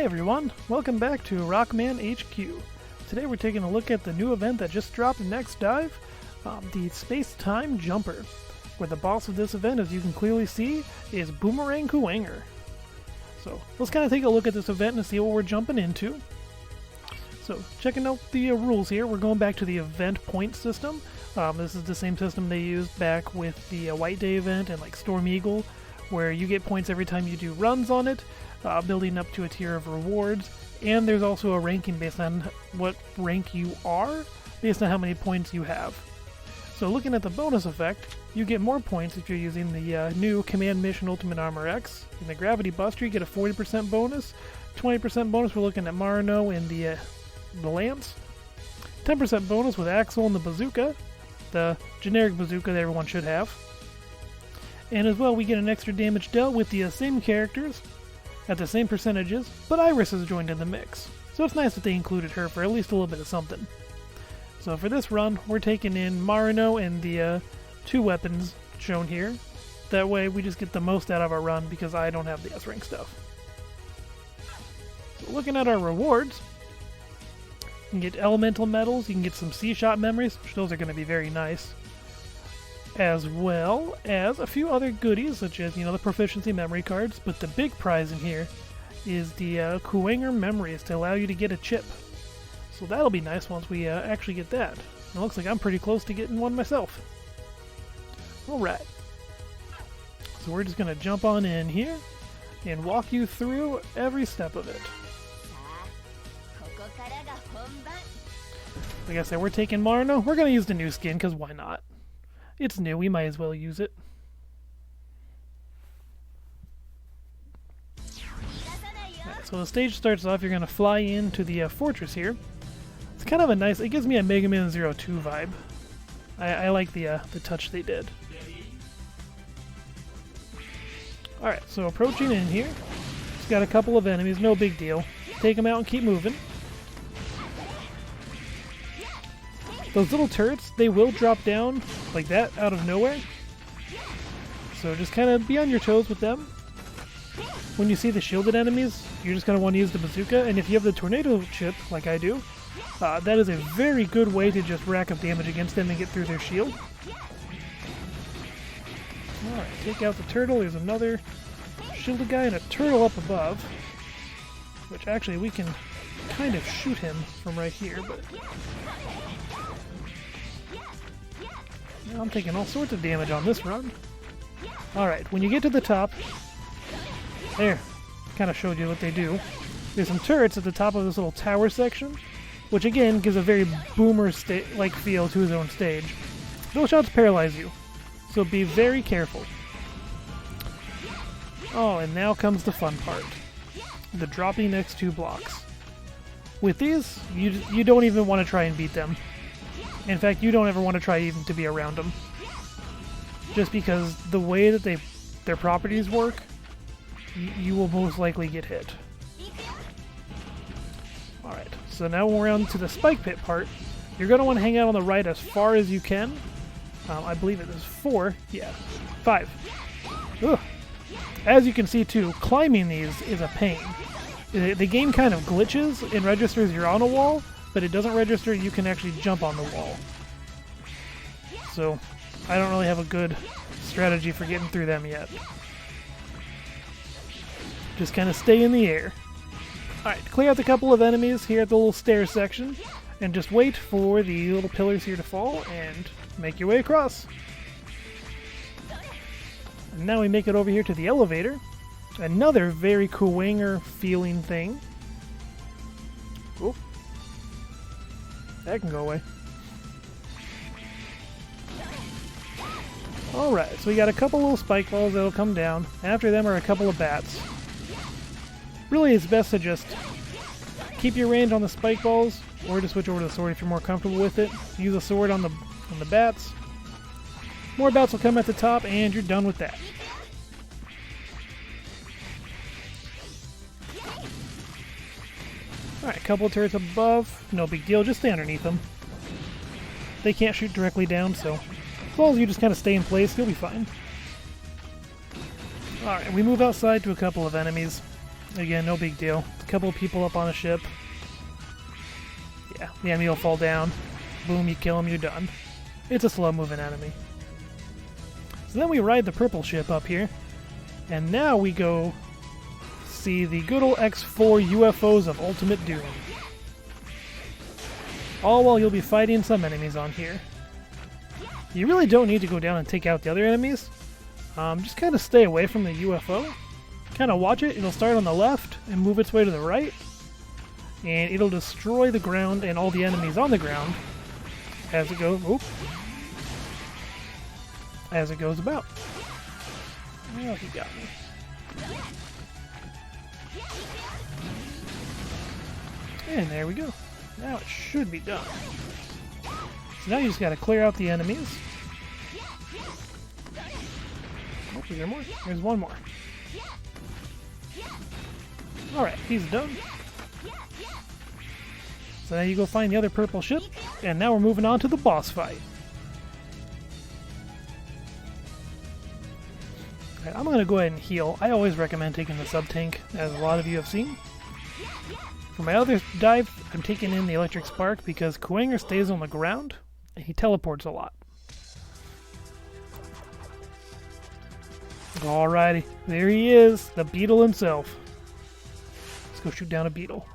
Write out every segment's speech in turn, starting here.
everyone, welcome back to Rockman HQ. Today we're taking a look at the new event that just dropped in next DiVE, the Space-Time Jumper, where the boss of this event, as you can clearly see, is Boomerang Kuwanger. So let's kind of take a look at this event and see what we're jumping into. So checking out the rules here, we're going back to the event point system. This is the same system they used back with the White Day event and like Storm Eagle, where you get points every time you do runs on it, building up to a tier of rewards, and there's also a ranking based on what rank you are, based on how many points you have. So looking at the bonus effect, you get more points if you're using the new Command Mission Ultimate Armor X. In the Gravity Buster, you get a 40% bonus, 20% bonus we're looking at Marino and the Lance, 10% bonus with Axel and the Bazooka, the generic bazooka that everyone should have. And as well, we get an extra damage dealt with the same characters at the same percentages, but Iris is joined in the mix. So it's nice that they included her for at least a little bit of something. So for this run, we're taking in Marino and the two weapons shown here. That way we just get the most out of our run because I don't have the S-rank stuff. So looking at our rewards, you can get elemental medals, you can get some C-shot memories, which those are going to be very nice, as well as a few other goodies, such as, the proficiency memory cards, but the big prize in here is the Kuwanger memories to allow you to get a chip. So that'll be nice once we actually get that. It looks like I'm pretty close to getting one myself. Alright. So we're just going to jump on in here and walk you through every step of it. Like I said, we're taking Marino. We're going to use the new skin, because why not? It's new, we might as well use it. Right, so the stage starts off, you're going to fly into the fortress here. It's kind of a nice, it gives me a Mega Man 02 vibe. I like the touch they did. Alright, so approaching in here, it's got a couple of enemies, no big deal. Take them out and keep moving. Those little turrets, they will drop down like that out of nowhere. So just kind of be on your toes with them. When you see the shielded enemies, you're just going to want to use the bazooka. And if you have the tornado chip, like I do, that is a very good way to just rack up damage against them and get through their shield. Alright, take out the turtle. There's another shielded guy and a turtle up above. Which actually we can kind of shoot him from right here, but I'm taking all sorts of damage on this run. Alright, when you get to the top, there, kind of showed you what they do. There's some turrets at the top of this little tower section, which again gives a very boomer-like feel to his own stage. Those shots paralyze you, so be very careful. Oh, and now comes the fun part. The dropping next two blocks. With these, you don't even want to try and beat them. In fact, you don't ever want to try even to be around them. Just because the way that their properties work, you will most likely get hit. Alright, so now when we're on to the spike pit part, you're going to want to hang out on the right as far as you can. I believe it is 4. Yeah, 5. Ugh. As you can see too, climbing these is a pain. The game kind of glitches and registers you're on a wall, but it doesn't register you can actually jump on the wall. So, I don't really have a good strategy for getting through them yet. Just kind of stay in the air. Alright, clear out a couple of enemies here at the little stair section, and just wait for the little pillars here to fall, and make your way across. And now we make it over here to the elevator. Another very Kuwanger feeling thing. Oop. That can go away. Alright, so we got a couple little spike balls that'll come down. After them are a couple of bats. Really, it's best to just keep your range on the spike balls, or to switch over to the sword if you're more comfortable with it. Use a sword on the bats. More bats will come at the top, and you're done with that. Alright, a couple of turrets above. No big deal, just stay underneath them. They can't shoot directly down, so as long as you just kind of stay in place, you'll be fine. Alright, we move outside to a couple of enemies. Again, no big deal. A couple of people up on a ship. Yeah, the enemy will fall down. Boom, you kill him, you're done. It's a slow-moving enemy. So then we ride the purple ship up here. And now we go see the good old X4 UFOs of Ultimate Doom. All while you'll be fighting some enemies on here. You really don't need to go down and take out the other enemies. Just kind of stay away from the UFO. Kind of watch it. It'll start on the left and move its way to the right. And it'll destroy the ground and all the enemies on the ground as it goes. Oop, as it goes about. Oh, he got me. And there we go. Now it should be done. So now you just gotta clear out the enemies. Oh, is there more? There's one more. Alright, he's done. So now you go find the other purple ship, and now we're moving on to the boss fight. Alright, I'm gonna go ahead and heal. I always recommend taking the sub-tank, as a lot of you have seen. For my other dive, I'm taking in the electric spark because Kuwanger stays on the ground, and he teleports a lot. Alrighty, there he is, the beetle himself. Let's go shoot down a beetle.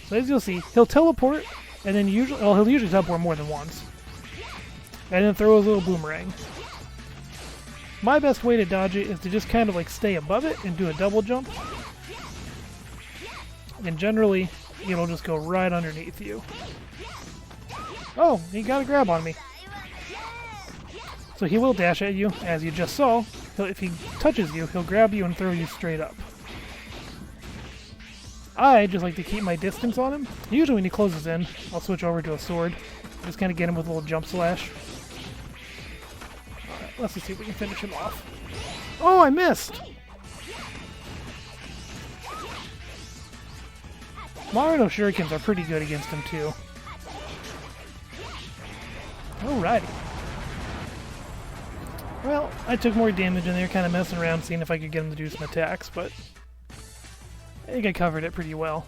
So as you'll see, he'll teleport, and then he'll usually teleport more than once. And then throw his little boomerang. My best way to dodge it is to just kind of like stay above it and do a double jump. And generally, it'll just go right underneath you. Oh, he got a grab on me. So he will dash at you, as you just saw. If he touches you, he'll grab you and throw you straight up. I just like to keep my distance on him. Usually when he closes in, I'll switch over to a sword. Just kind of get him with a little jump slash. Alright, let's just see if we can finish him off. Oh, I missed! Mario shurikens are pretty good against him too. Alrighty. Well, I took more damage in there, kind of messing around, seeing if I could get him to do some attacks, but I think I covered it pretty well.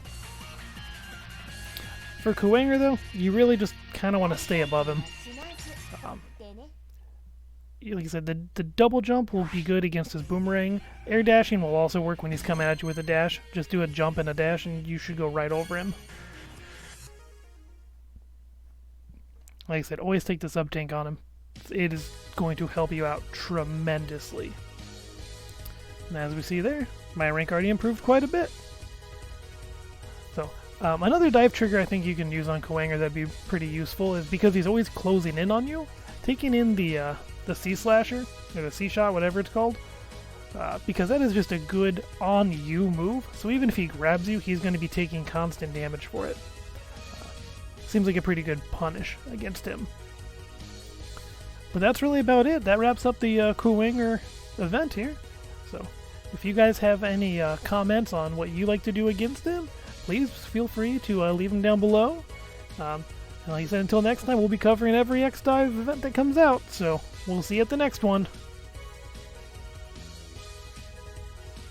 For Kuwanger, though, you really just kind of want to stay above him. Like I said, the double jump will be good against his boomerang. Air dashing will also work when he's coming at you with a dash. Just do a jump and a dash and you should go right over him. Like I said, always take the sub-tank on him. It is going to help you out tremendously. And as we see there, my rank already improved quite a bit. So, another dive trigger I think you can use on Kuwanger that'd be pretty useful is because he's always closing in on you, taking in the C slasher, or the C shot, whatever it's called, because that is just a good on-you move, so even if he grabs you, he's going to be taking constant damage for it. Seems like a pretty good punish against him. But that's really about it. That wraps up the Kuwanger event here. So, if you guys have any comments on what you like to do against him, please feel free to leave them down below. And like I said, until next time, we'll be covering every X-Dive event that comes out, so we'll see you at the next one.